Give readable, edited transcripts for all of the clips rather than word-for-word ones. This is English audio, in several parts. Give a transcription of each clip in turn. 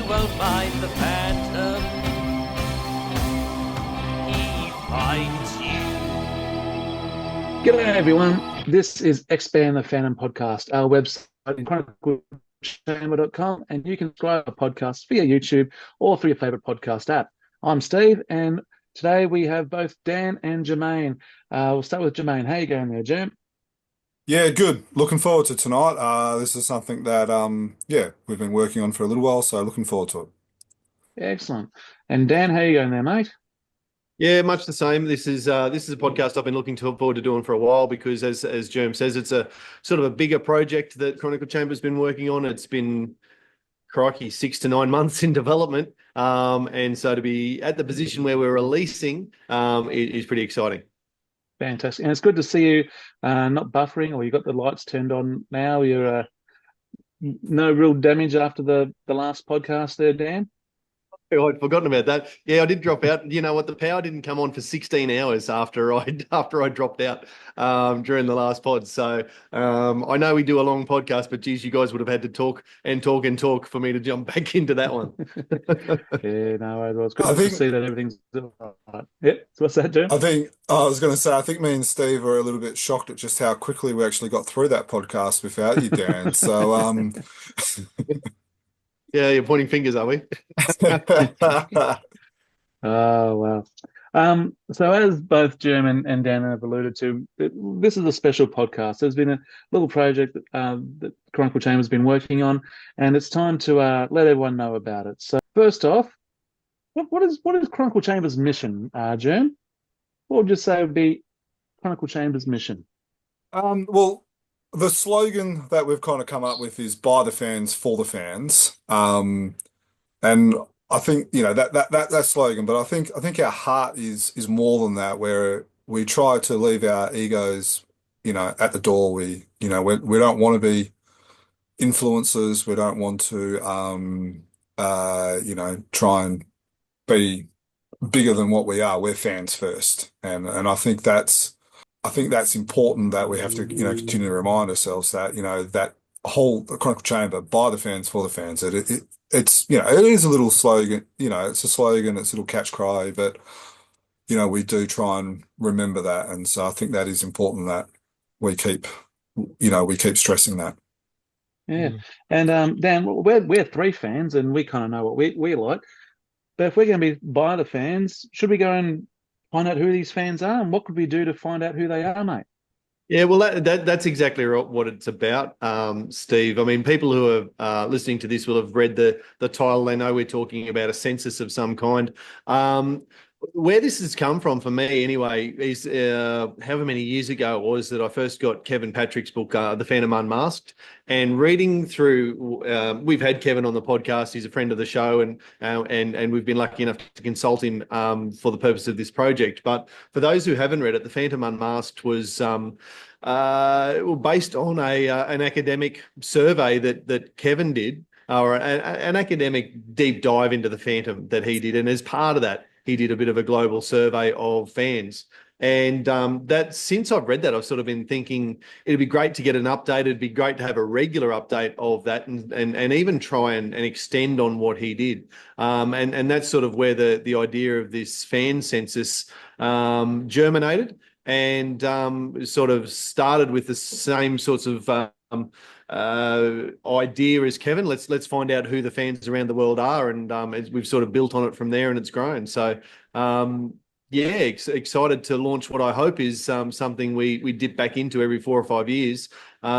won't find the Phantom. He finds you. G'day everyone. This is Expand the Phantom podcast, our website in chroniclechamber.com, and you can subscribe to our podcast via YouTube or through your favorite podcast app. I'm Steve, and today we have both Dan and Jermaine. We'll start with Jermaine. How you going there, Jerm? Yeah, good. Looking forward to tonight. This is something that we've been working on for a little while, so looking forward to it. Excellent. And Dan, how you going there, mate? Yeah, much the same. This is a podcast I've been looking forward to doing for a while because, as Germ says, it's a sort of a bigger project that Chronicle Chamber's been working on. It's been, crikey, 6 to 9 months in development, and so to be at the position where we're releasing is pretty exciting. Fantastic. And it's good to see you not buffering, or you got the lights turned on now. You're no real damage after the last podcast there, Dan? Oh, I'd forgotten about that. Yeah, I did drop out. You know what? The power didn't come on for 16 hours after I dropped out during the last pod. So I know we do a long podcast, but geez, you guys would have had to talk and talk and talk for me to jump back into that one. Yeah, no, it was good to see that everything's all right. Yep. So what's that, Jim? I was going to say, I think me and Steve are a little bit shocked at just how quickly we actually got through that podcast without you, Dan. So yeah, you're pointing fingers, are we? Oh, wow. So as both Jim and Dan have alluded to, this is a special podcast. There's been a little project that Chronicle Chamber's been working on, and it's time to let everyone know about it. So first off, what is Chronicle Chamber's mission, Jim? What would you say would be Chronicle Chamber's mission? Well, the slogan that we've kind of come up with is by the fans for the fans. And I think, that slogan, but I think our heart is more than that, where we try to leave our egos, at the door. We don't want to be influencers. We don't want to try and be bigger than what we are. We're fans first. And I think that's important, that we have to, continue to remind ourselves that, that whole Chronicle Chamber, by the fans, for the fans, it's, it is a little slogan, it's a slogan, it's a little catch cry, but, we do try and remember that. And so I think that is important that we keep stressing that. Yeah. And Dan, we're three fans, and we kind of know what we like. But if we're going to be by the fans, should we go and find out who these fans are, and what could we do to find out who they are, mate? Yeah, well, that's exactly what it's about, Steve. I mean, people who are listening to this will have read the title. They know we're talking about a census of some kind. Where this has come from for me, anyway, is however many years ago it was that I first got Kevin Patrick's book, The Phantom Unmasked, and reading through. We've had Kevin on the podcast; he's a friend of the show, and we've been lucky enough to consult him for the purpose of this project. But for those who haven't read it, The Phantom Unmasked was based on an academic survey that Kevin did, or an academic deep dive into the Phantom that he did, and as part of that, he did a bit of a global survey of fans. And that since I've read that, I've sort of been thinking it'd be great to get an update. It'd be great to have a regular update of that, and even try and extend on what he did. And that's sort of where the idea of this fan census germinated, and sort of started with the same sorts of idea as Kevin. Let's find out who the fans around the world are, and we've sort of built on it from there, and it's grown. So excited to launch what I hope is something we dip back into every 4 or 5 years,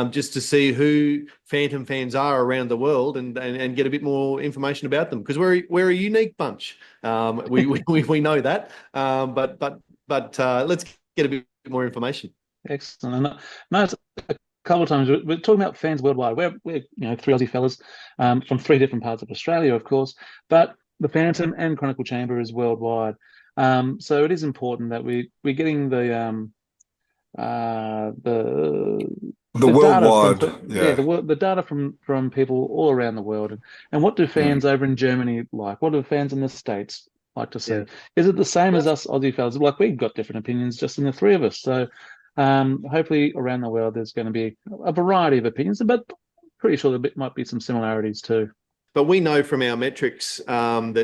just to see who Phantom fans are around the world, and get a bit more information about them, because we're a unique bunch. We know that, but let's get a bit more information. Excellent. And no, a couple of times we're talking about fans worldwide. We're three Aussie fellas from three different parts of Australia, of course, but the Phantom and Chronicle Chamber is worldwide. So it is important that we're getting the worldwide, the data from people all around the world. And what do fans over in Germany like? What do fans in the States like to see? Yeah. Is it the same as us Aussie fellas? Like, we've got different opinions just in the three of us. So hopefully around the world there's going to be a variety of opinions, but pretty sure there might be some similarities too. But we know from our metrics and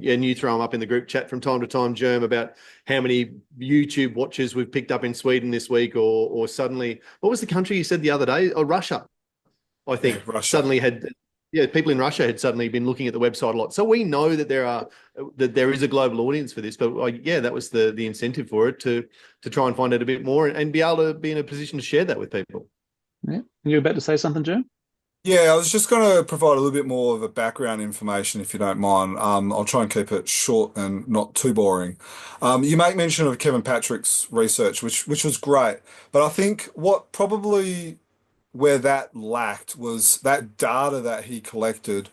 you throw them up in the group chat from time to time, Germ, about how many YouTube watches we've picked up in Sweden this week, or suddenly, what was the country you said the other day? Oh, Russia, I think, Yeah, Russia. suddenly had, yeah, people in Russia had suddenly been looking at the website a lot. So we know that there is a global audience for this, but yeah, that was the incentive for it, to try and find out a bit more and be able to be in a position to share that with people. Yeah. You're about to say something, Joe? Yeah, I was just going to provide a little bit more of a background information, if you don't mind. I'll try and keep it short and not too boring. You make mention of Kevin Patrick's research, which was great, but I think what probably where that lacked was that data that he collected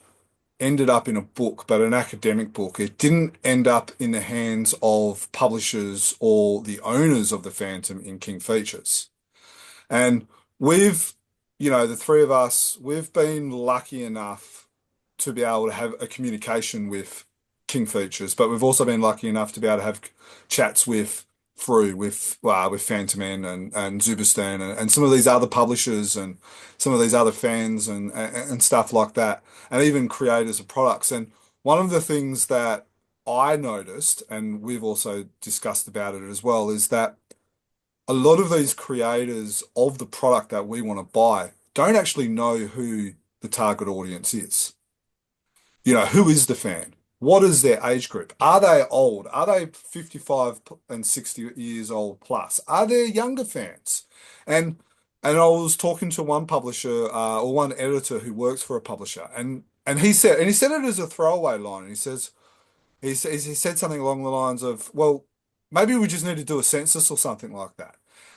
ended up in a book, but an academic book. It didn't end up in the hands of publishers or the owners of the Phantom in King Features. And we've, the three of us, we've been lucky enough to be able to have a communication with King Features, but we've also been lucky enough to be able to have chats with with Phantom N and Zubistan and some of these other publishers and some of these other fans and stuff like that, and even creators of products. And one of the things that I noticed, and we've also discussed about it as well, is that a lot of these creators of the product that we want to buy don't actually know who the target audience is. Who is the fan? What is their age group? Are they old? Are they 55 and 60 years old plus? Are there younger fans? And I was talking to one publisher or one editor who works for a publisher, and he said it as a throwaway line. And he said something along the lines of, well, maybe we just need to do a census or something like that.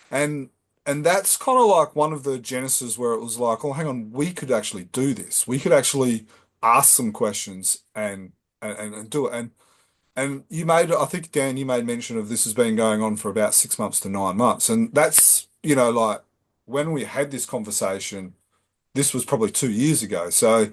And that's kind of like one of the genesis where it was like, oh, hang on, we could actually do this. We could actually ask some questions and do it. And I think, Dan, you made mention of this has been going on for about 6 months to 9 months. And that's, like when we had this conversation, this was probably 2 years ago. So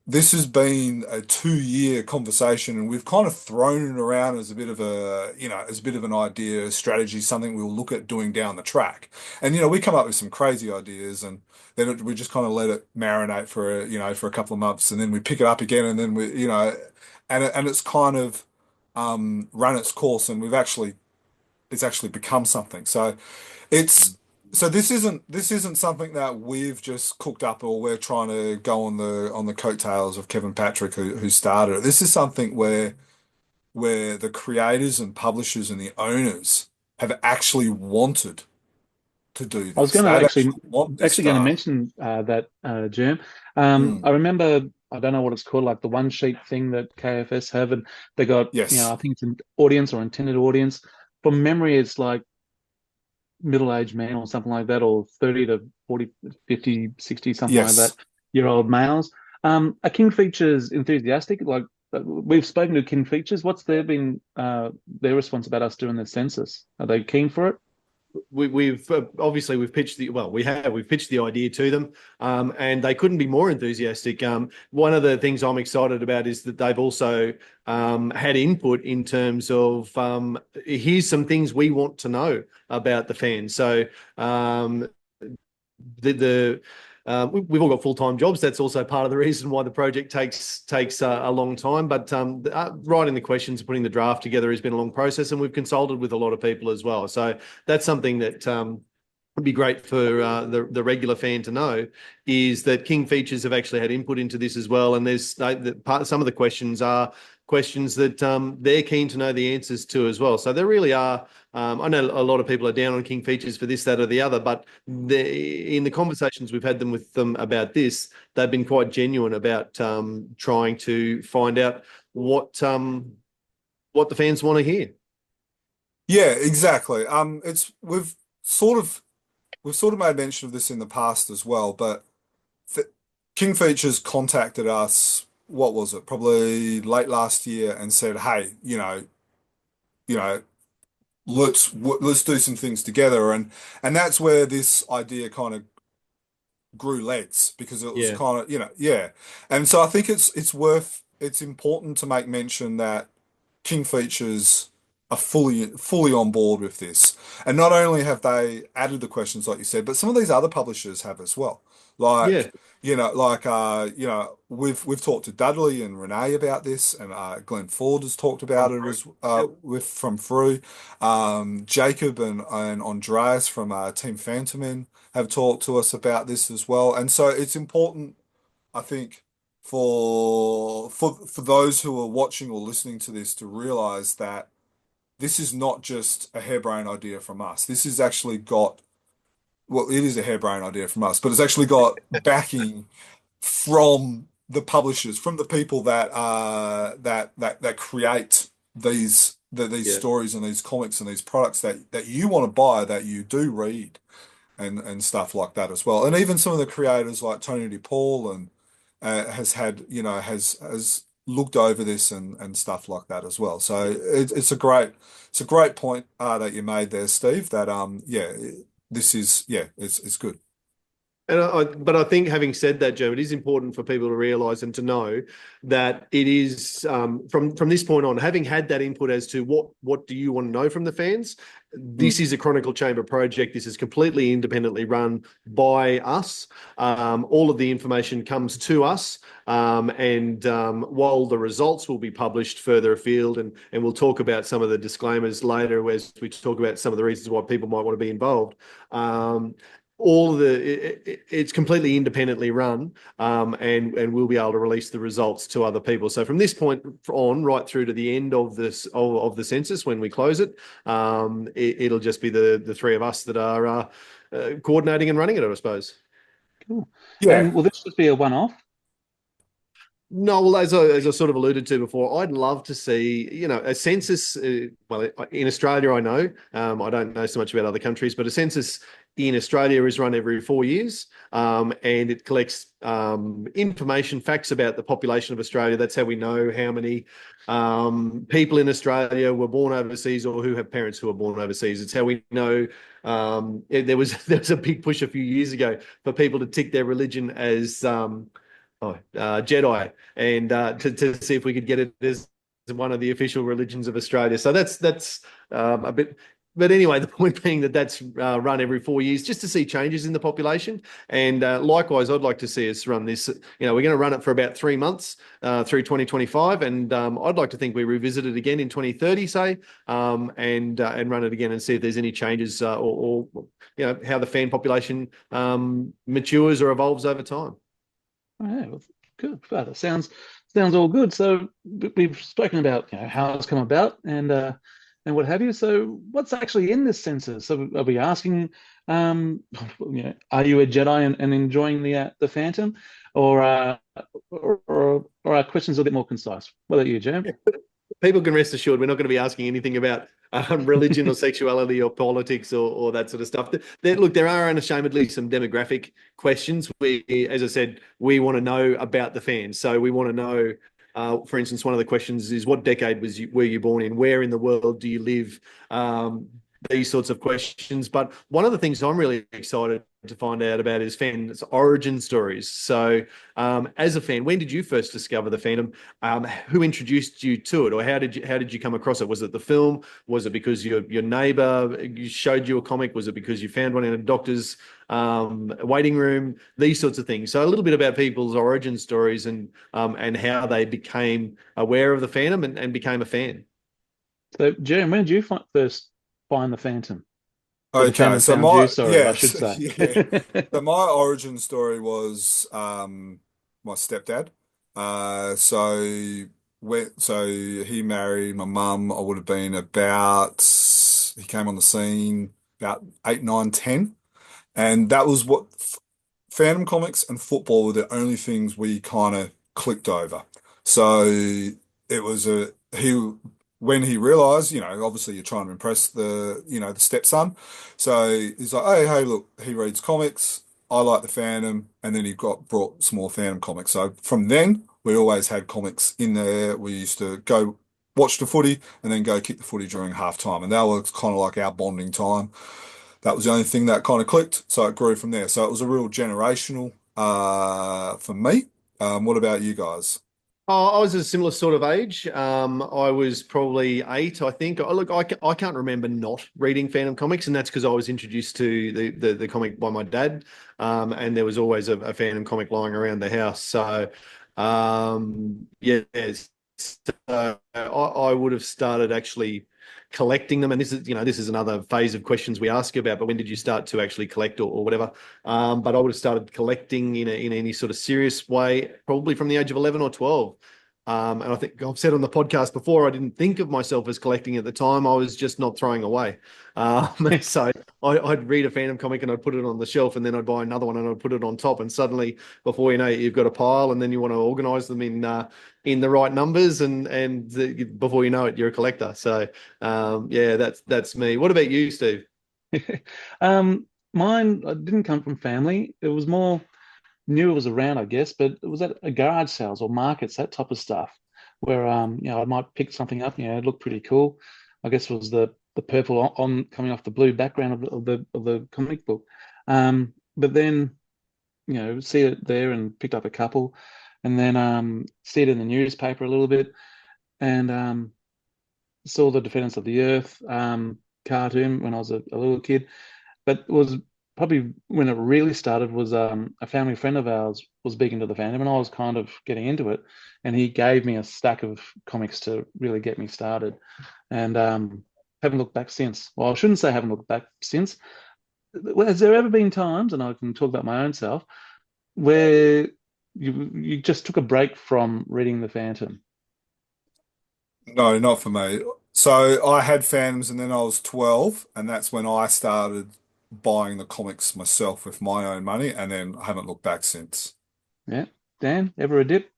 this has been a 2 year conversation, and we've kind of thrown it around as a bit of an idea, a strategy, something we'll look at doing down the track. And we come up with some crazy ideas, and then we just kind of let it marinate for a couple of months, and then we pick it up again, and then and it's kind of run its course, and it's actually become something. So it's this isn't something that we've just cooked up or we're trying to go on the coattails of Kevin Patrick who started it. This is something where the creators and publishers and the owners have actually wanted to do I was this. going to They've actually want this going to done. mention that, Germ. Mm, I remember, I don't know what it's called, like the one sheet thing that KFS have, and they got, yes. I think it's an audience or intended audience. From memory, it's like middle-aged man or something like that, or 30 to 40, 50, 60, something like that, Yes. year-old males. Are King Features enthusiastic? Like, we've spoken to King Features. What's their response about us doing the census? Are they keen for it? We've obviously we've pitched we've pitched the idea to them, and they couldn't be more enthusiastic. One of the things I'm excited about is that they've also had input in terms of here's some things we want to know about the fans. So we've all got full-time jobs. That's also part of the reason why the project takes a long time. But writing the questions, putting the draft together has been a long process, and we've consulted with a lot of people as well. So that's something that would be great for the regular fan to know, is that King Features have actually had input into this as well. And some of the questions are questions that they're keen to know the answers to as well. So there really are. I know a lot of people are down on King Features for this, that, or the other, but in the conversations we've had with them about this, they've been quite genuine about trying to find out what the fans want to hear. Yeah, exactly. We've sort of made mention of this in the past as well, but King Features contacted us, what was it, probably late last year, and said, "Hey, let's do some things together," and that's where this idea kind of grew legs, because it was Yeah. kind of yeah. And so I think it's important to make mention that King Features are fully on board with this. And not only have they added the questions like you said, but some of these other publishers have as well. Yeah. Like, we've talked to Dudley and Renee about this, and Glenn Ford has talked about it as Yep. with from Fru. Jacob and Andreas from Team Phantom have talked to us about this as well. And so it's important, I think, for those who are watching or listening to this to realize that this is not just a harebrained idea from us. This has actually got, well, it is a harebrained idea from us, but it's actually got backing from the publishers, from the people that create these Yeah. stories and these comics and these products that you want to buy, that you do read, and stuff like that as well. And even some of the creators like Tony DePaul and has had, has looked over this and stuff like that as well. So it's a great point that you made there, Steve. That this is it's good. But I think, having said that, Joe, it is important for people to realise and to know that it is from this point on, having had that input as to what do you want to know from the fans. This is a Chronicle Chamber project. This is completely independently run by us. All of the information comes to us, and while the results will be published further afield, and we'll talk about some of the disclaimers later as we talk about some of the reasons why people might want to be involved. It's completely independently run, and we'll be able to release the results to other people. So from this point on, right through to the end of the census, when we close it, it'll just be the three of us that are coordinating and running it, I suppose. Cool. Yeah. And will this just be a one-off? No, well, as I sort of alluded to before, I'd love to see, a census. Well, in Australia, I know, I don't know so much about other countries, but a census in Australia is run every 4 years, and it collects information, facts about the population of Australia. That's how we know how many people in Australia were born overseas or who have parents who are born overseas. It's how we know. There was a big push a few years ago for people to tick their religion as Jedi, and to see if we could get it as one of the official religions of Australia. So that's a bit. But anyway, the point being that that's run every 4 years just to see changes in the population. And likewise, I'd like to see us run this. We're going to run it for about 3 months through 2025. And I'd like to think we revisit it again in 2030, say, and run it again and see if there's any changes or how the fan population matures or evolves over time. Oh, yeah, well, good. Well, it sounds all good. So we've spoken about how it's come about and what have you. So what's actually in this census? So are we asking, are you a Jedi and enjoying the Phantom, or are questions a bit more concise? What about you, Jim? People can rest assured we're not going to be asking anything about religion or sexuality or politics or that sort of stuff. There are unashamedly some demographic questions. As I said, we want to know about the fans. So we want to know, for instance, one of the questions is, what decade were you born in? Where in the world do you live? These sorts of questions. But one of the things I'm really excited to find out about is fans' origin stories. So as a fan, when did you first discover the Phantom? Who introduced you to it, or how did you come across it? Was it the film? Was it because your neighbor showed you a comic? Was it because you found one in a doctor's waiting room? These sorts of things. So a little bit about people's origin stories and how they became aware of the Phantom and became a fan. So, Jim, when did you first find the Phantom? Or the Okay, Phantom so found you, sorry, I should say. so my origin story was my stepdad. So he married my mum. I would have been about, he came on the scene about 8, 9, 10, and that was what Phantom comics and football were the only things we kind of clicked over. So it was he when he realized, obviously you're trying to impress the stepson. So he's like, hey, look, he reads comics. I like the Phantom, and then he brought some more Phantom comics. So from then, we always had comics in there. We used to go watch the footy and then go kick the footy during halftime, and that was kind of like our bonding time. That was the only thing that kind of clicked, so it grew from there. So it was a real generational for me. What about you guys? Oh, I was a similar sort of age. I was probably 8, I think. Look, I can't remember not reading Phantom comics, and that's because I was introduced to the comic by my dad, and there was always a Phantom comic lying around the house. So, yeah, I would have started actually collecting them, and this is another phase of questions we ask you about. But when did you start to actually collect or whatever? But I would have started collecting in any sort of serious way, probably from the age of 11 or 12. And I think I've said on the podcast before, I didn't think of myself as collecting at the time. I was just not throwing away. So I'd read a Phantom comic and I'd put it on the shelf, and then I'd buy another one and I'd put it on top. And suddenly, before you know it, you've got a pile, and then you want to organize them in the right numbers, before you know it, you're a collector. So yeah, that's me. What about you, Steve? Mine didn't come from family. It was more knew it was around, I guess, but it was at a garage sales or markets, that type of stuff, where I might pick something up, it looked pretty cool. I guess it was the purple on coming off the blue background of the comic book. But then, see it there and picked up a couple, and then see it in the newspaper a little bit, and saw the Defenders of the Earth cartoon when I was a little kid. But it was probably when it really started was a family friend of ours was big into the fandom, and I was kind of getting into it, and he gave me a stack of comics to really get me started, and haven't looked back since. Well, I shouldn't say haven't looked back since. Has there ever been times, and I can talk about my own self, where you just took a break from reading the Phantom? No, not for me. So I had Phantoms and then I was 12, and that's when I started buying the comics myself with my own money, and then I haven't looked back since. Yeah, Dan, ever a dip?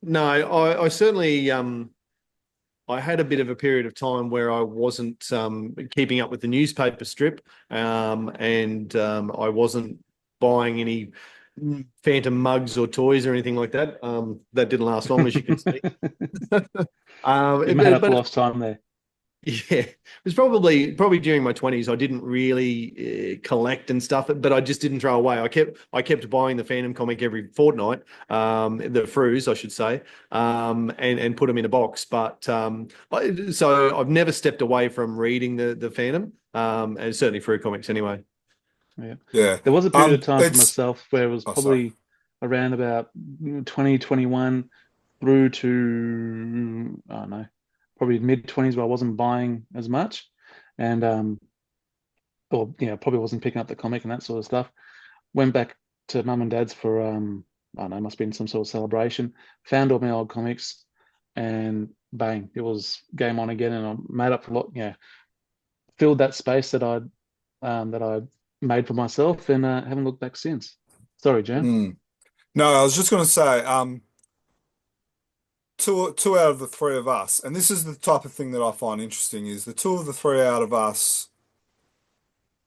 No, I certainly I had a bit of a period of time where I wasn't keeping up with the newspaper strip, and I wasn't buying any Phantom mugs or toys or anything like that. That didn't last long, as you can see. You made up But lost time there. yeah, it was probably during my 20s. I didn't really collect and stuff, but I just didn't throw away. I kept buying the Phantom comic every fortnight, the Frus, I should say, and put them in a box. But so I've never stepped away from reading the Phantom, and certainly Fru comics anyway. Yeah. Yeah. There was a period of time for It's myself where it was oh sorry. probably around about 2021 through to, I don't know, probably mid 20s where I wasn't buying as much, and or probably wasn't picking up the comic and that sort of stuff. Went back to mum and dad's for I don't know, must have been some sort of celebration. Found all my old comics, and bang, it was game on again, and I made up for a lot. Filled that space that I made for myself, and haven't looked back since. Sorry, Jan. Mm. No, I was just going to say, two out of the three of us, and this is the type of thing that I find interesting, is the two of the three out of us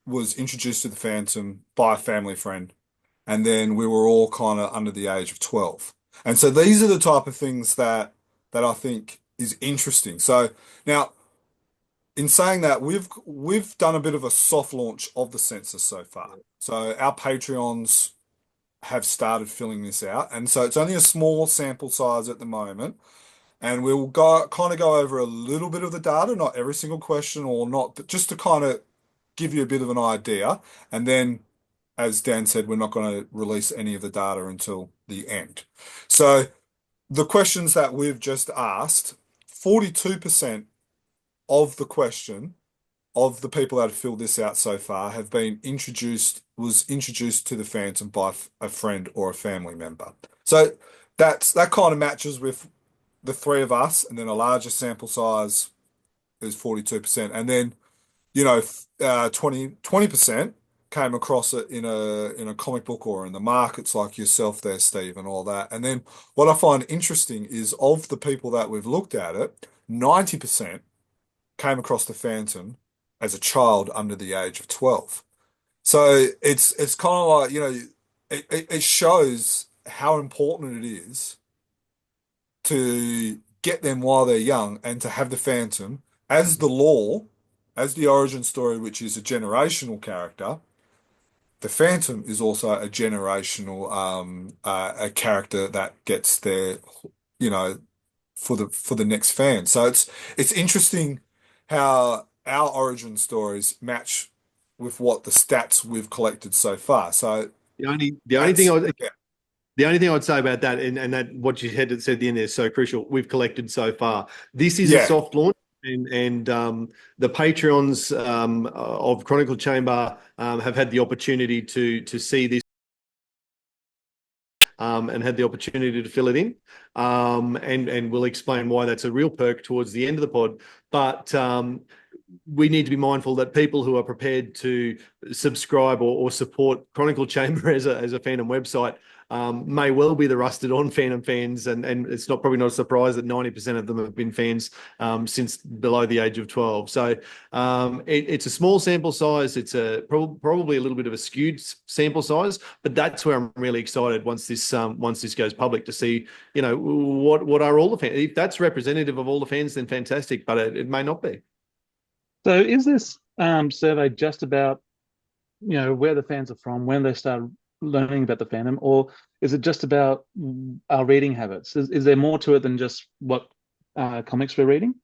was introduced to the Phantom by a family friend, and then we were all kind of under the age of 12. And so these are the type of things that I think is interesting. So now, in saying that, we've done a bit of a soft launch of the census so far. So our Patreons have started filling this out, and so it's only a small sample size at the moment. And we'll go over a little bit of the data, not every single question or not, but just to kind of give you a bit of an idea. And then, as Dan said, we're not going to release any of the data until the end. So the questions that we've just asked, 42% of the question of the people that have filled this out so far have been was introduced to the Phantom by a friend or a family member. So that kind of matches with the three of us, and then a larger sample size is 42%. And then, 20% came across it in a comic book or in the markets like yourself there, Steve, and all that. And then what I find interesting is of the people that we've looked at it, 90% came across the Phantom as a child under the age of 12. So it's kind of like, it shows how important it is to get them while they're young and to have the Phantom as the lore, as the origin story, which is a generational character. The Phantom is also a generational a character that gets their you know, for the next fan. So it's interesting how our origin stories match with what the stats we've collected so far. So The only thing that's I yeah, The only thing I'd say about that, and that what you said at the end there is so crucial. We've collected so far. This is a yeah, soft launch, and the Patreons of Chronicle Chamber have had the opportunity to see this and had the opportunity to fill it in, and we'll explain why that's a real perk towards the end of the pod. But we need to be mindful that people who are prepared to subscribe or support Chronicle Chamber as a fandom website may well be the rusted on Phantom fans, and it's probably not a surprise that 90% of them have been fans since below the age of 12. So it's a small sample size. It's probably a little bit of a skewed sample size, but that's where I'm really excited once this goes public to see, what are all the fans. If that's representative of all the fans, then fantastic, but it may not be. So is this survey just about, where the fans are from, when they start learning about the fandom, or is it just about our reading habits? Is there more to it than just what comics we're reading?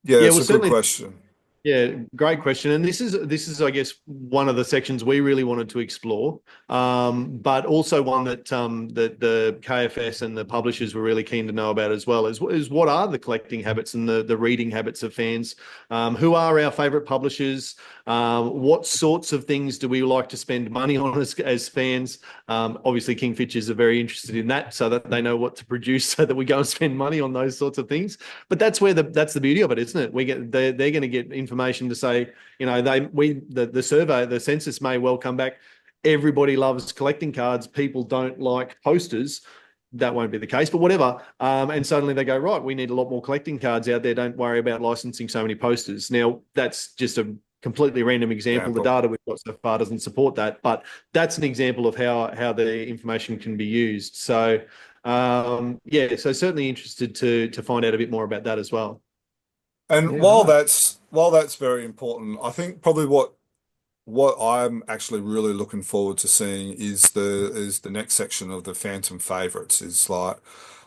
yeah. Yeah, That's well, a good certainly. question. Yeah, great question. And this is, I guess, one of the sections we really wanted to explore, but also one that that the KFS and the publishers were really keen to know about as well. Is what are the collecting habits and the reading habits of fans? Who are our favourite publishers? What sorts of things do we like to spend money on as fans? Obviously, Kingfishers are very interested in that, so that they know what to produce, so that we go and spend money on those sorts of things. But that's the beauty of it, isn't it? They're going to get information to say, the survey, the census may well come back. Everybody loves collecting cards. People don't like posters. That won't be the case, but whatever. And suddenly they go, right, we need a lot more collecting cards out there. Don't worry about licensing so many posters. Now, that's just a completely random example. The data we've got so far doesn't support that, but that's an example of how the information can be used. So, so certainly interested to find out a bit more about that as well. And Yeah, right. while that's very important, I think probably what I'm actually really looking forward to seeing is the next section of the Phantom favorites. Is like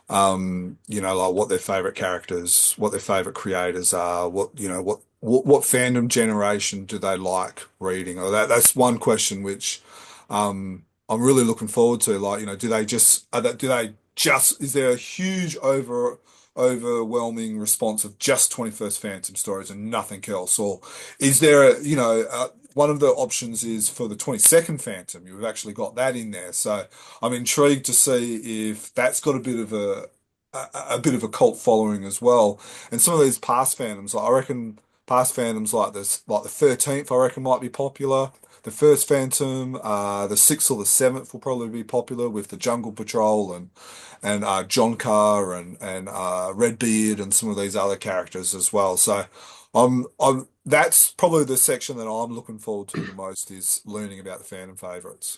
like what their favorite characters, what their favorite creators are, what fandom generation do they like reading? Or that's one question which I'm really looking forward to. Like, is there a huge overwhelming response of just 21st Phantom stories and nothing else? Or is there one of the options is for the 22nd Phantom. You've actually got that in there. So I'm intrigued to see if that's got a bit of a cult following as well. And some of these past Phantoms, like I reckon past Phantoms like this, like the 13th, I reckon might be popular. The first Phantom, the 6th or the 7th will probably be popular with the Jungle Patrol and John Carr and Redbeard and some of these other characters as well. So that's probably the section that I'm looking forward to the most is learning about the fandom favorites.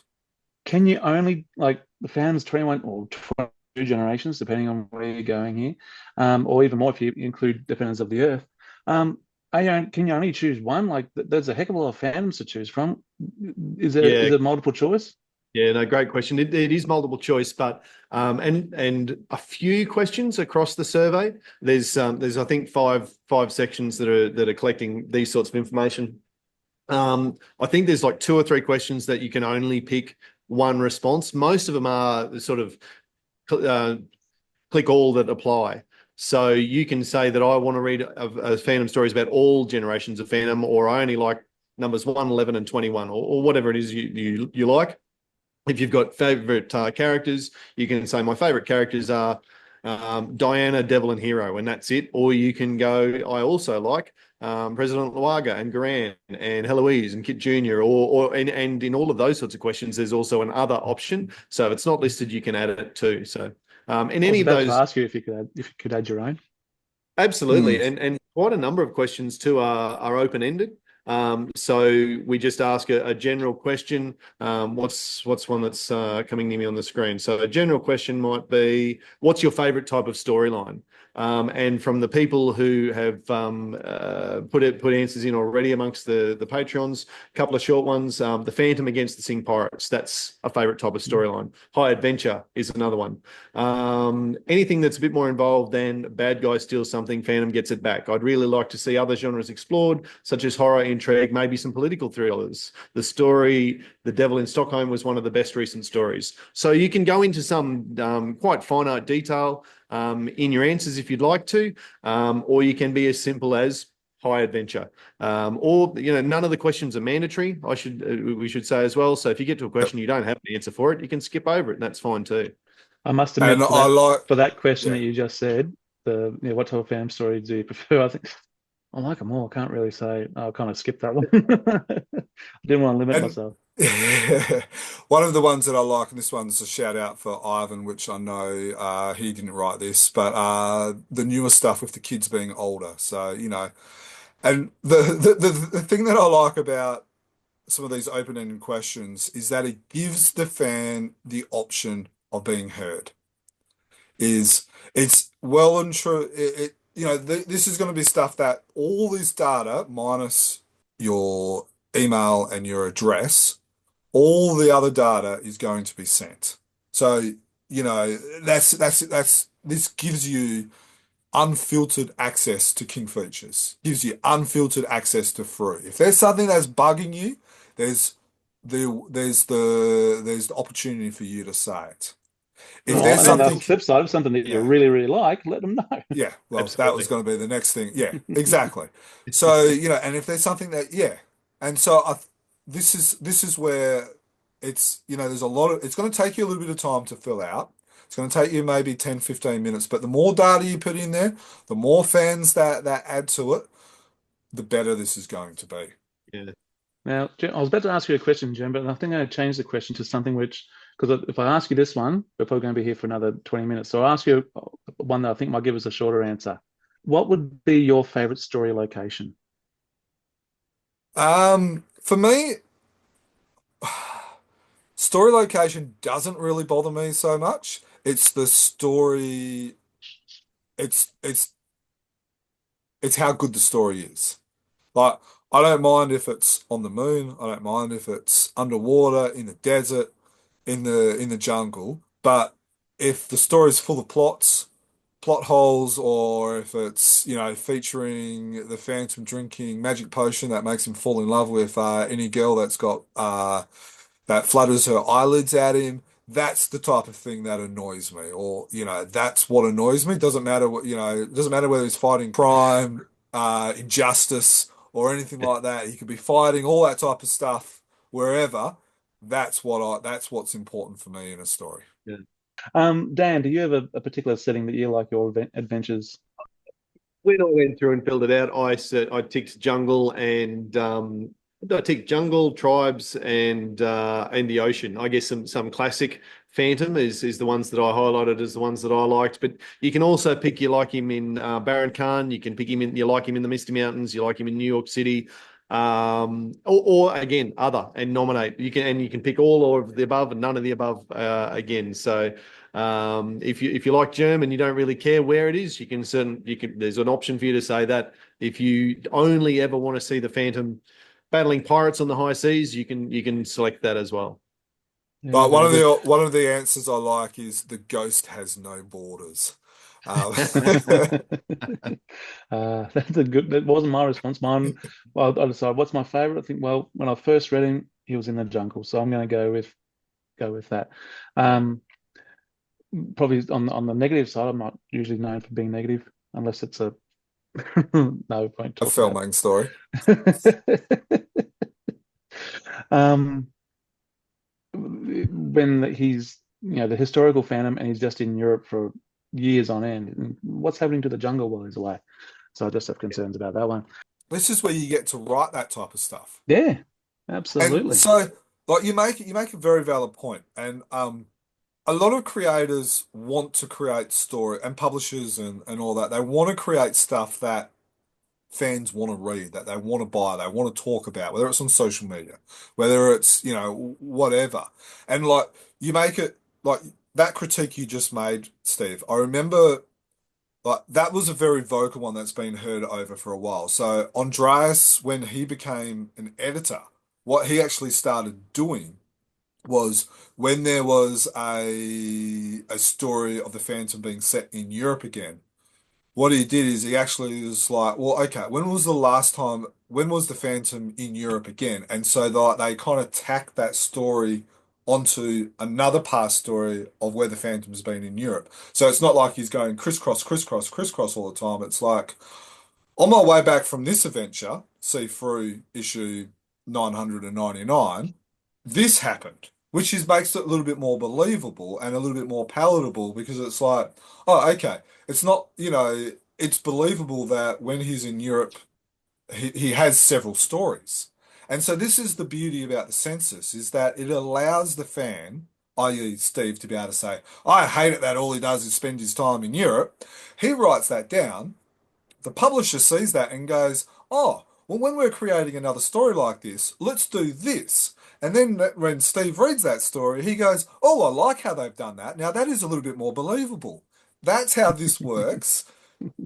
Can you only, like, the fans 21 or 22 generations, depending on where you're going here, or even more if you include Defenders of the Earth? Can you only choose one? Like, there's a heck of a lot of fandoms to choose from. Is there multiple choice? Yeah, no, great question. It is multiple choice, but and a few questions across the survey. There's I think five sections that are collecting these sorts of information. I think there's like 2 or 3 questions that you can only pick one response. Most of them are sort of click all that apply. So you can say that I want to read fandom stories about all generations of fandom, or I only like numbers 1, 11, and 21, or whatever it is you like. If you've got favorite characters, you can say my favorite characters are Diana, Devil, and Hero, and that's it. Or you can go, I also like President Luaga and Garan and Heloise and Kit Jr. And in all of those sorts of questions, there's also an other option. So if it's not listed, you can add it too. So in any of those, to ask you if you could add your own. absolutely, and quite a number of questions too are open ended. So we just ask a general question. What's one that's coming near me on the screen? So a general question might be, what's your favorite type of storyline? And from the people who have put answers in already amongst the Patreons, a couple of short ones. The Phantom against the Sing Pirates. That's a favourite type of storyline. High Adventure is another one. Anything that's a bit more involved than bad guy steals something, Phantom gets it back. I'd really like to see other genres explored, such as horror, intrigue, maybe some political thrillers. The story The Devil in Stockholm was one of the best recent stories. So you can go into some quite finite detail in your answers if you'd like to, or you can be as simple as high adventure. Or none of the questions are mandatory. We should say as well. So if you get to a question you don't have an answer for it, you can skip over it, and that's fine too. I must admit, And I like, for that question yeah. that you just said, what type of Phantom story do you prefer? I think I like them all. I can't really say. I'll kind of skip that one. I didn't want to limit And myself. one of the ones that I like, and this one's a shout out for Ivan, which I know he didn't write this, but the newer stuff with the kids being older. So, and the thing that I like about some of these open-ended questions is that it gives the fan the option of being heard. It's well and true. This is going to be stuff that all this data minus your email and your address, all the other data is going to be sent. So, that's this gives you unfiltered access to King features, gives you unfiltered access to free. If there's something that's bugging you, there's the opportunity for you to say it. If there's And on the something, flip side of something that you yeah. really, really like, let them know. Yeah, well, that Absolutely. was going to be the next thing. Yeah, exactly. So, and if there's something that, yeah, and so this is where there's a lot of, it's going to take you a little bit of time to fill out. It's going to take you maybe 10, 15 minutes, but the more data you put in there, the more fans that add to it, the better this is going to be. Yeah. Now, I was about to ask you a question, Jim, but I think I'm going to change the question to something because if I ask you this one, we're probably going to be here for another 20 minutes. So I'll ask you one that I think might give us a shorter answer. What would be your favorite story location? For me, story location doesn't really bother me so much. It's the story. It's how good the story is. Like, I don't mind if it's on the moon. I don't mind if it's underwater, in the desert, in the jungle. But if the story's full of plot holes, or if it's, featuring the Phantom drinking magic potion that makes him fall in love with any girl that's got that flutters her eyelids at him, that's the type of thing that annoys me. Or, that's what annoys me. Doesn't matter it doesn't matter whether he's fighting crime, injustice, or anything like that. He could be fighting all that type of stuff wherever. That's what's important for me in a story. Yeah. Dan, do you have a particular setting that you like your adventures? When I went through and filled it out, I ticked jungle and I ticked jungle, tribes, and the ocean. I guess some classic Phantom is the ones that I highlighted as the ones that I liked. But you can also pick you like him in Baron Khan. You can pick him you like him in the Misty Mountains. You like him in New York City. Or again, other, and nominate. You can pick all of the above and none of the above again. So if you like Germ and you don't really care where it is, there's an option for you to say that. If you only ever want to see the Phantom battling pirates on the high seas, you can select that as well. Yeah, But one of the answers I like is the ghost has no borders. That's a good. That wasn't my response. Mine. Well, I decided what's my favorite. I think. Well, when I first read him, he was in the jungle, so I'm going to go with that. Probably on the negative side, I'm not usually known for being negative, unless it's a no point. A filming story. When he's the historical Phantom and he's just in Europe for years on end, and what's happening to the jungle while he's away? So I just have concerns about that one. This is where you get to write that type of stuff. Yeah, And absolutely. so, like, you make a very valid point, and a lot of creators want to create story, and publishers and all that. They want to create stuff that fans want to read, that they want to buy, they want to talk about, whether it's on social media, whether it's, whatever. And like, you make it like that critique you just made, Steve. I remember But that was a very vocal one that's been heard over for a while. So Andreas, when he became an editor, what he actually started doing was when there was a story of the Phantom being set in Europe again, what he did is he actually was like, well, okay, when was the last time, when was the Phantom in Europe again? And so they kind of tacked that story onto another past story of where the Phantom's been in Europe. So it's not like he's going crisscross, crisscross, crisscross all the time. It's like, on my way back from this adventure, see through issue 999, this happened, which is makes it a little bit more believable and a little bit more palatable because it's like, oh, okay, it's not, it's believable that when he's in Europe, he has several stories. And so this is the beauty about the census is that it allows the fan, i.e. Steve, to be able to say, I hate it that all he does is spend his time in Europe. He writes that down. The publisher sees that and goes, oh, well, when we're creating another story like this, let's do this. And then when Steve reads that story, he goes, oh, I like how they've done that. Now that is a little bit more believable. That's how this works.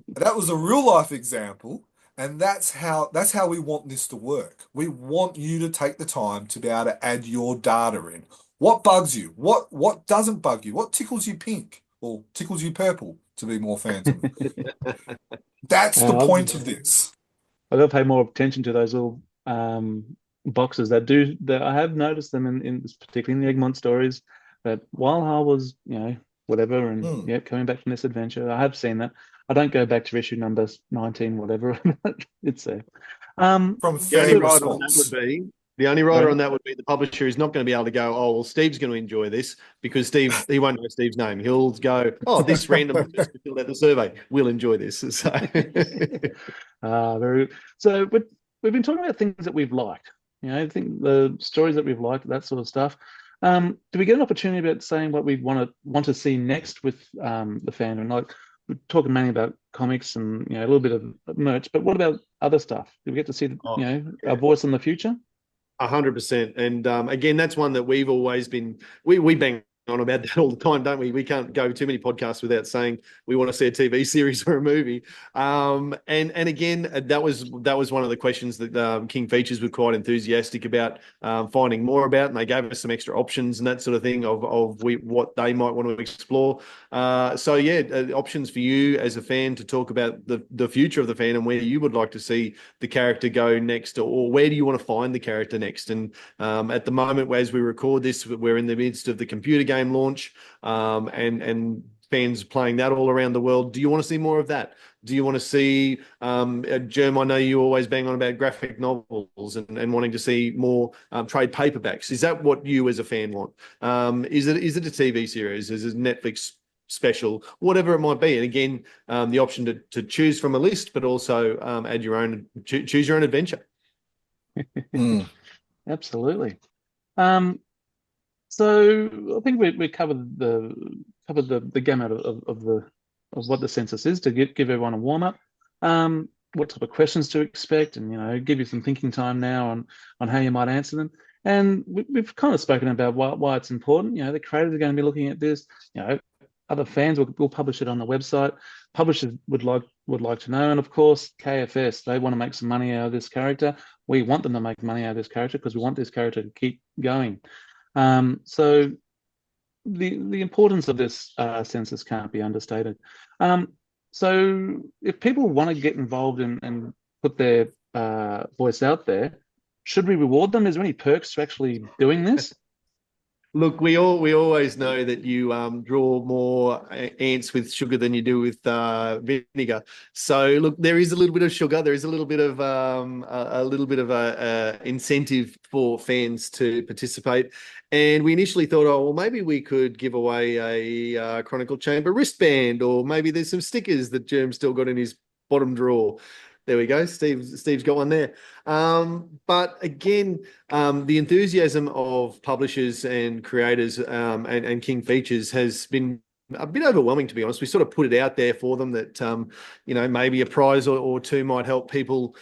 That was a real life example. And that's how we want this to work. We want you to take the time to be able to add your data in. What bugs you? What doesn't bug you? What tickles you pink or tickles you purple, to be more Phantom? That's the point of this. I've got to pay more attention to those little boxes that I have noticed them in particularly in the Egmont stories. That while I was, whatever, and coming back from this adventure, I have seen that. I don't go back to issue number 19, whatever. It's there. From The only fan writer on that response. would be the only writer on that would be the publisher is not going to be able to go, oh, well, Steve's going to enjoy this because he won't know Steve's name. He'll go, oh, this random person filled out the survey will enjoy this. So, very good. So, but we've been talking about things that we've liked. I think the stories that we've liked, that sort of stuff. Do we get an opportunity about saying what we want to see next with the fandom? Like we're talking mainly about comics and a little bit of merch, but what about other stuff? Do we get to see our voice in the future? 100%. And again, that's one that we've always been, we bang on about that all the time, don't we? We can't go too many podcasts without saying we want to see a TV series or a movie. And again, that was one of the questions that King Features were quite enthusiastic about finding more about, and they gave us some extra options and that sort of thing of what they might want to explore. So yeah, options for you as a fan to talk about the future of the fan and where you would like to see the character go next, or where do you want to find the character next. And at the moment, as we record this, we're in the midst of the computer game launch, and fans playing that all around the world. Do you want to see more of that? Do you want to see, Germ, I know you always bang on about graphic novels and wanting to see more trade paperbacks. Is that what you as a fan want? Is it a TV series? Is it Netflix special? Whatever it might be. And again, the option to choose from a list, but also add your own, choose your own adventure. Absolutely. So I think we covered the gamut of what the census is to give everyone a warm up. What type of questions to expect, and give you some thinking time now on how you might answer them. And we've kind of spoken about why it's important. The creators are going to be looking at this. Other fans will publish it on the website. Publishers would like to know, and of course KFS, they want to make some money out of this character. We want them to make money out of this character because we want this character to keep going. So the importance of this census can't be understated. So if people want to get involved and put their voice out there, should we reward them? Is there any perks to actually doing this? Look, we always know that you draw more ants with sugar than you do with vinegar. So look, there is a little bit of sugar. There is a little bit of a incentive for fans to participate. And we initially thought, oh, well, maybe we could give away a Chronicle Chamber wristband, or maybe there's some stickers that Germ's still got in his bottom drawer. There we go. Steve's got one there. But again, the enthusiasm of publishers and creators and King Features has been a bit overwhelming, to be honest. We sort of put it out there for them that, maybe a prize or two might help people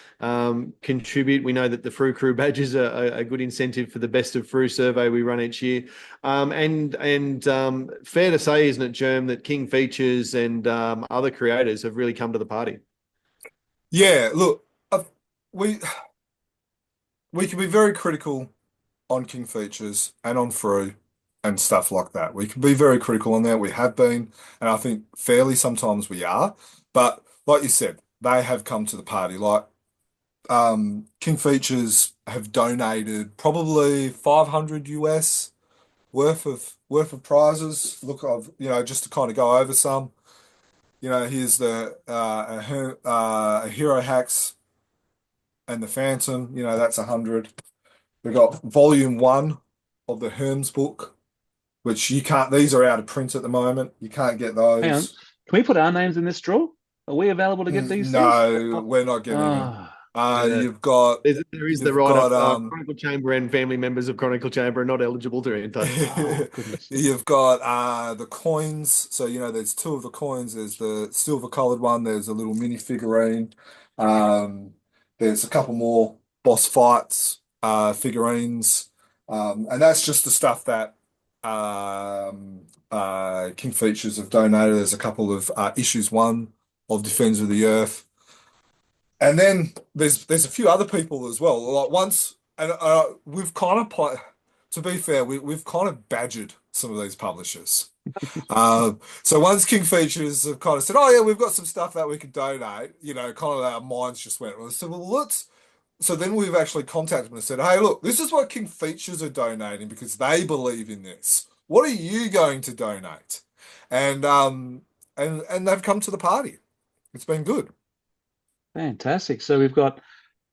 contribute. We know that the Frou Crew badges are a good incentive for the Best of Frou survey we run each year. And fair to say, isn't it, Germ, that King Features and other creators have really come to the party? Yeah, look, we can be very critical on King Features and on Frou and stuff like that. We can be very critical on that. We have been, and I think fairly sometimes we are. But like you said, they have come to the party. Like King Features have donated probably 500 US worth of prizes. Look, just to kind of go over some. Here's the a Hero Hacks and the Phantom. That's 100. We've got volume 1 of the Herms book, which you can't. These are out of print at the moment. You can't get Hang on. those. Can we put our names in this draw? Are we available to get these things? No, we're not getting them. Yeah. You've got There is the you've right got of Chronicle Chamber, and family members of Chronicle Chamber are not eligible to enter. Oh, goodness. you've got the coins. So there's 2 of the coins. There's the silver colored one. There's a little mini figurine. There's a couple more boss fights figurines, and that's just the stuff that King Features have donated. There's a couple of issues 1 of Defenders of the Earth. And then there's a few other people as well. Like once, and we've kind of to be fair, we've kind of badgered some of these publishers. So once King Features have kind of said, "Oh yeah, we've got some stuff that we could donate," kind of our minds just went. So let's. So then we've actually contacted them and said, "Hey, look, this is what King Features are donating because they believe in this. What are you going to donate?" And they've come to the party. It's been good. Fantastic. So we've got,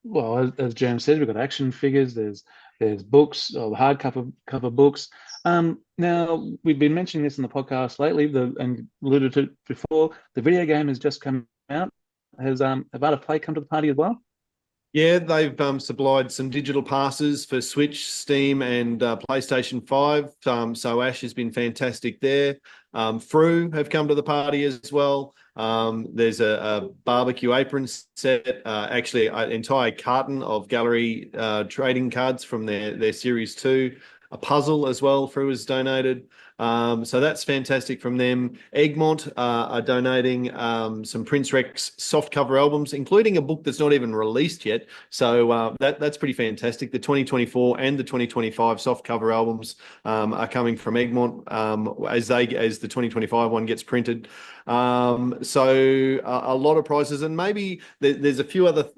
well, as James said, we've got action figures. There's books, or cover books. Now we've been mentioning this in the podcast lately, and alluded to it before. The video game has just come out. Has About Play come to the party as well? Yeah, they've supplied some digital passes for Switch, Steam, and PlayStation 5. So Ash has been fantastic there. Frou have come to the party as well. There's a barbecue apron set, actually an entire carton of gallery trading cards from their Series 2. A puzzle as well, Frou has donated. So that's fantastic from them. Egmont are donating some Prince Rex soft cover albums, including a book that's not even released yet. So that's pretty fantastic. The 2024 and the 2025 soft cover albums are coming from Egmont as the 2025 one gets printed. So a lot of prizes, and maybe there's a few other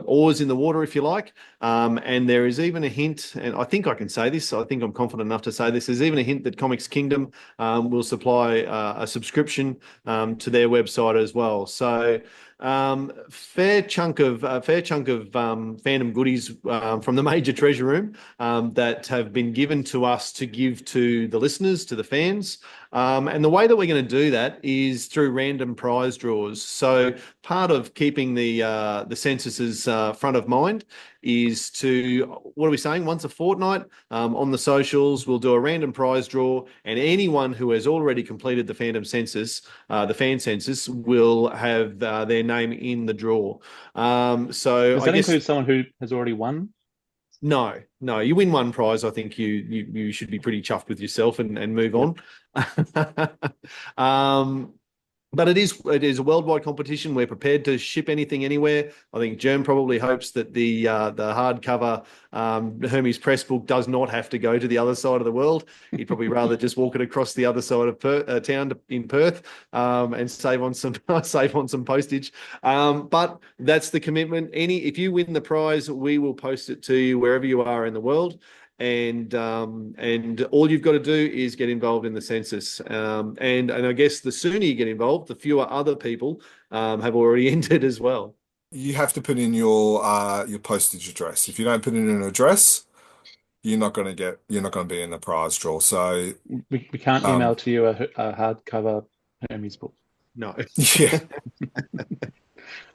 oars in the water, if you like. And there is even a hint, and I think I can say this, I think I'm confident enough to say this, there's even a hint that Comics Kingdom will supply a subscription to their website as well. So fair chunk of fandom goodies from the major treasure room that have been given to us to give to the listeners, to the fans. And the way that we're going to do that is through random prize draws. So part of keeping the censuses front of mind is to, what are we saying, once a fortnight on the socials, we'll do a random prize draw, and anyone who has already completed the Phantom Census, the fan census, will have their name in the draw. So Does that include someone who has already won? No, you win one prize. I think you should be pretty chuffed with yourself and move on. But it is a worldwide competition. We're prepared to ship anything anywhere. I think Germ probably hopes that the hardcover Hermes Press book does not have to go to the other side of the world. He'd probably rather just walk it across the other side of town in Perth and save on some postage. But that's the commitment. If you win the prize, we will post it to you wherever you are in the world. And all you've got to do is get involved in the census. And I guess the sooner you get involved, the fewer other people have already entered as well. You have to put in your postage address. If you don't put in an address, you're not going to be in the prize draw. So we can't email to you a hardcover Hermes book. No. Yeah.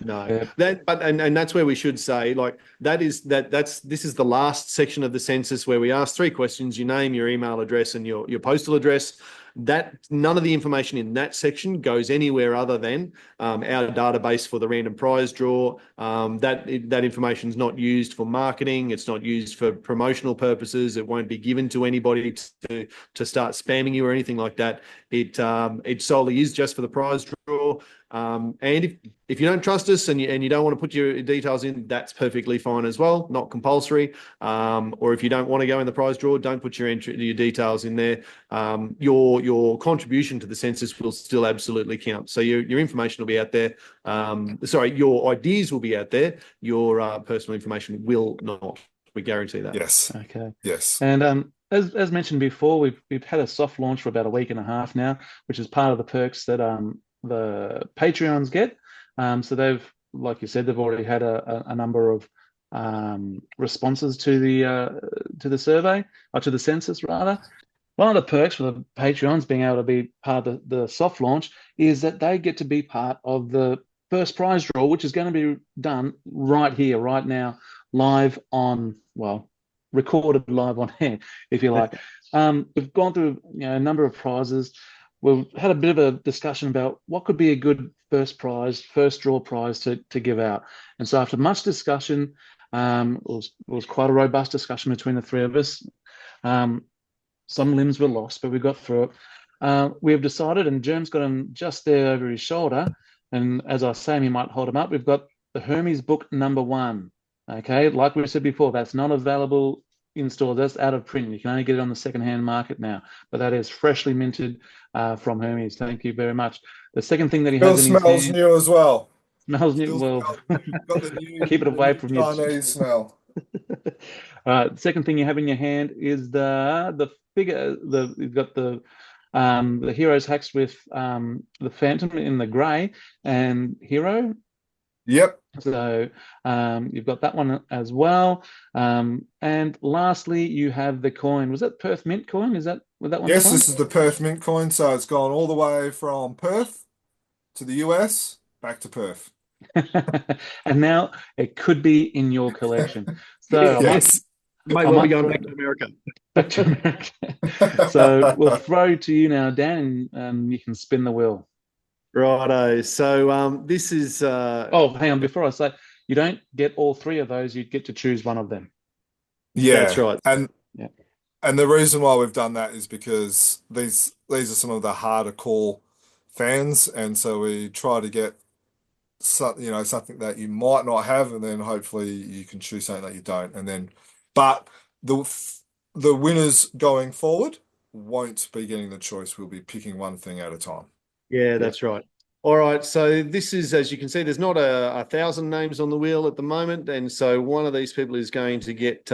No, Yeah. And that's where we should say, like, this is the last section of the census where we ask 3 questions: your name, your email address, and your postal address. That none of the information in that section goes anywhere other than our database for the random prize draw. That information is not used for marketing. It's not used for promotional purposes. It won't be given to anybody to start spamming you or anything like that. It solely is just for the prize draw. And if you don't trust us and you don't want to put your details in, that's perfectly fine as well. Not compulsory. Or if you don't want to go in the prize draw, don't put your details in there. Your contribution to the census will still absolutely count. So your information will be out there. Your ideas will be out there. Your personal information will not. We guarantee that. Yes. Okay. Yes. And as mentioned before, we've had a soft launch for about a week and a half now, which is part of the perks that the Patreons get. So they've, like you said, they've already had a number of responses to the survey, or to the census rather. One of the perks for the Patreons being able to be part of the soft launch is that they get to be part of the first prize draw, which is going to be done right here, right now, live on, well, recorded live on air, if you like. We've gone through a number of prizes. We've had a bit of a discussion about what could be a good first draw prize to give out. And so after much discussion, it was quite a robust discussion between the three of us. Some limbs were lost, but we got through it. We have decided, and Germ's got him just there over his shoulder, and as I say, he might hold him up. We've got the Hermes book #1. Okay, like we said before, that's not available in stores. That's out of print. You can only get it on the secondhand market now, but that is freshly minted from Hermes. Thank you very much. The second thing that he has in his Smells hand new as well. smells new. Still Well, got the new, keep it away from your Chinese smell. The second thing you have in your hand is the figure. You've got the heroes hacks with the Phantom in the grey and Hero. Yep. So you've got that one as well. And lastly, you have the coin. Was that Perth Mint coin? Is that where that one's Yes, from? this is the Perth Mint coin. So it's gone all the way from Perth to the US, back to Perth. And now it could be in your collection. So Yes. Might I well might be going throw- back to America. back to America. So we'll throw to you now, Dan, and you can spin the wheel. Righto. So this is Oh, hang on. Before I say, you don't get all three of those. You get to choose one of them. Yeah. That's right. Yeah. And the reason why we've done that is because these are some of the harder core fans, and so we try to get something that you might not have, and then hopefully you can choose something that you don't, and then but the winners going forward won't be getting the choice. We'll be picking one thing at a time. Yeah, that's right. All right. So this is, as you can see, there's not a 1,000 names on the wheel at the moment. And so one of these people is going to get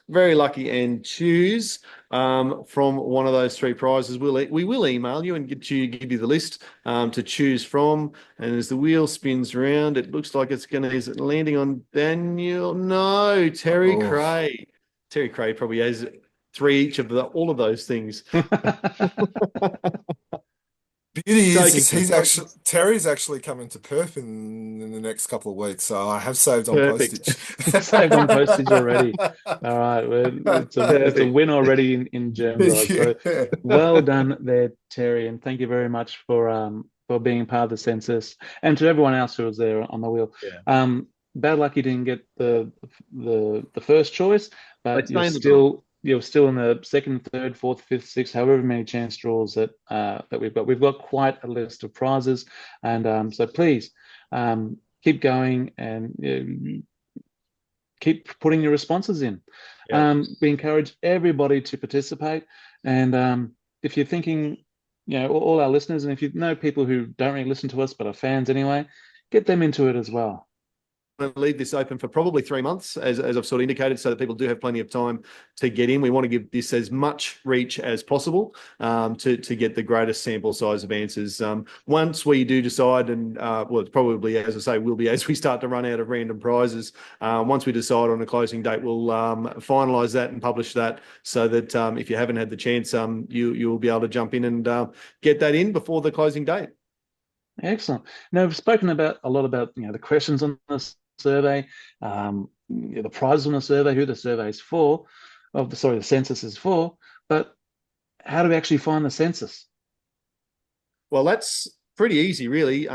very lucky and choose from one of those three prizes. We will email you and give you the list to choose from. And as the wheel spins around, it looks like is it landing on Daniel? No, Terry Oh. Cray. Terry Cray probably has three each of all of those things. Beauty So Terry's actually coming to Perth in the next couple of weeks, so I have saved on Perfect. postage. Saved on postage already. All right, it's a win already in Germany. So Yeah. well done there, Terry, and thank you very much for being part of the census, and to everyone else who was there on the wheel. Yeah. Bad luck you didn't get the first choice, but Let's name the you're still in the second, third, fourth, fifth, sixth, however many chance draws that we've got. We've got quite a list of prizes, and so please keep going and keep putting your responses in. Yeah. We encourage everybody to participate, and if you're thinking, all our listeners, and if you know people who don't really listen to us but are fans anyway, get them into it as well. To leave this open for probably 3 months, as I've sort of indicated, so that people do have plenty of time to get in. We want to give this as much reach as possible to get the greatest sample size of answers. Once we do decide, and well, it's probably, as I say, will be as we start to run out of random prizes. Once we decide on a closing date, we'll finalise that and publish that, so that if you haven't had the chance, you'll be able to jump in and get that in before the closing date. Excellent. Now, we've spoken a lot about the questions on this survey, the prizes on the survey, who the survey is for, the census is for, but how do we actually find the census? Well, that's pretty easy, really.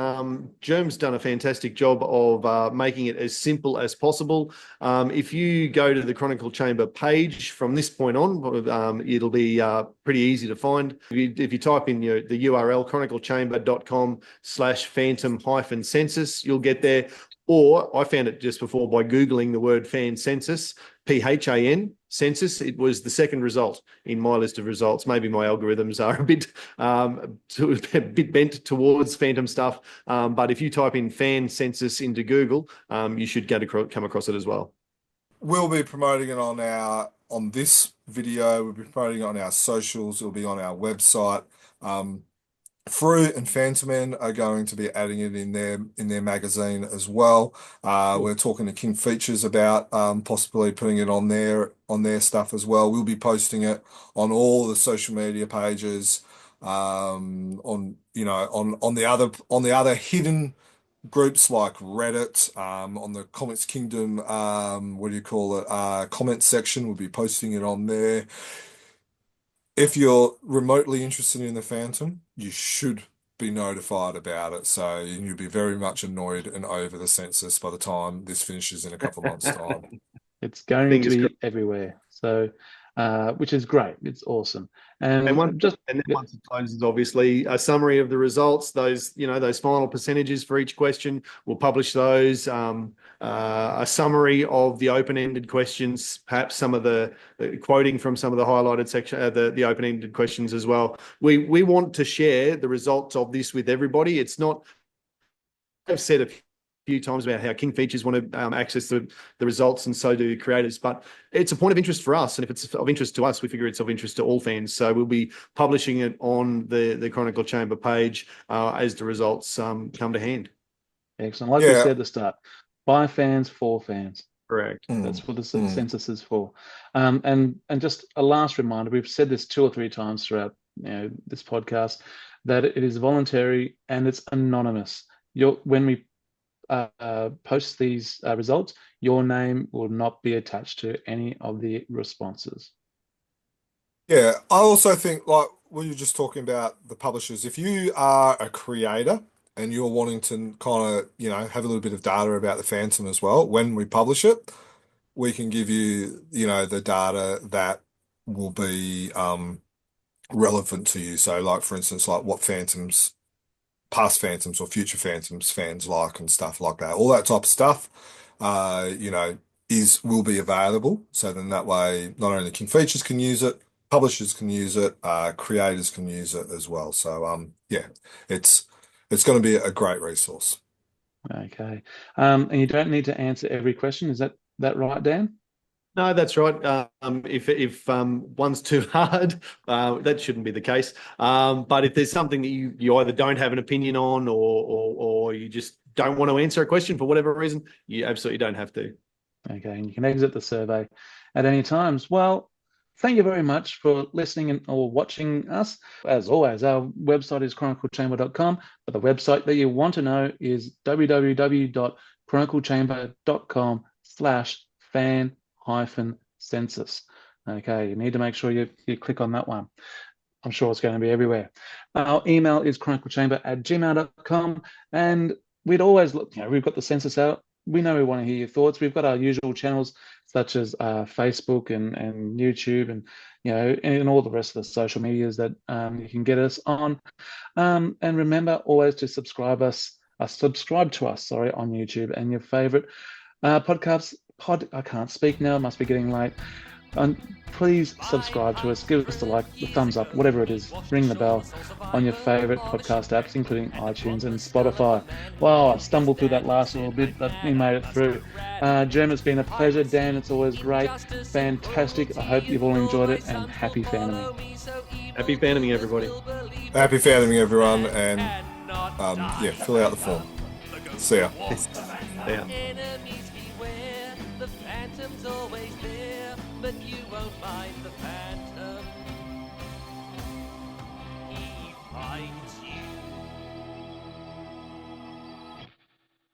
Germ's done a fantastic job of making it as simple as possible. If you go to the Chronicle Chamber page from this point on, it'll be pretty easy to find. If you type in the URL chroniclechamber.com/phantom-census, you'll get there. Or I found it just before by Googling the word fan census, PHAN census. It was the second result in my list of results. Maybe my algorithms are a bit bent towards phantom stuff. But if you type in fan census into Google, you should come across it as well. We'll be promoting it on this video. We'll be promoting it on our socials. It'll be on our website. Fruit and Phantom Man are going to be adding it in their magazine as well. We're talking to King Features about possibly putting it on their stuff as well. We'll be posting it on all the social media pages, on the other hidden groups like Reddit, on the Comics Kingdom, comment section. We'll be posting it on there. If you're remotely interested in the Phantom, you should be notified about it. So you'll be very much annoyed and over the census by the time this finishes in a couple of months' time. It's going to be everywhere. So, which is great. It's awesome. And then once it closes, obviously, a summary of the results, those final percentages for each question, we'll publish those. A summary of the open-ended questions, perhaps some of the quoting from some of the highlighted section, the open-ended questions as well. We want to share the results of this with everybody. It's not, I've said a few times about how King Features want to access the results, and so do creators, but it's a point of interest for us, and if it's of interest to us, we figure it's of interest to all fans. So we'll be publishing it on the Chronicle Chamber page as the results come to hand. Excellent. Like we said at the start, by fans, for fans. Correct. That's what the census is for. And just a last reminder, we've said this 2 or 3 times throughout this podcast, that it is voluntary and it's anonymous. When we post these results, your name will not be attached to any of the responses. Yeah, I also think, like we were just talking about the publishers, if you are a creator and you're wanting to kind of, have a little bit of data about the Phantom as well, when we publish it, we can give you, the data that will be relevant to you. So like, for instance, like what Phantoms, past Phantoms or future Phantoms fans like and stuff like that. All that type of stuff, will be available. So then that way, not only King Features can use it, publishers can use it, creators can use it as well. So it's going to be a great resource. Okay. And you don't need to answer every question. Is that right, Dan? No, that's right. If one's too hard, that shouldn't be the case. But if there's something that you either don't have an opinion on, or you just don't want to answer a question for whatever reason, you absolutely don't have to. Okay, and you can exit the survey at any times. Well, thank you very much for listening or watching us. As always, our website is chroniclechamber.com, but the website that you want to know is www.chroniclechamber.com/fan-census. Okay, you need to make sure you click on that one. I'm sure it's going to be everywhere. Our email is chroniclechamber@gmail.com, and we'd always look, we've got the census out. We know we want to hear your thoughts. We've got our usual channels such as Facebook and YouTube, and and all the rest of the social medias that you can get us on. And remember always to subscribe to us on YouTube and your favorite podcasts. I can't speak now. It must be getting late. Please subscribe to us. Give us the like, the thumbs up, whatever it is. Ring the bell on your favorite podcast apps, including iTunes and Spotify. Wow, I stumbled through that last little bit, but we made it through. Jem, it's been a pleasure. Dan, it's always great. Fantastic. I hope you've all enjoyed it, and happy phantoming. Happy phantoming, everybody. Happy phantoming, everyone, and fill out the form. See ya. Yeah. The Phantom's always there, but you won't find the Phantom. He finds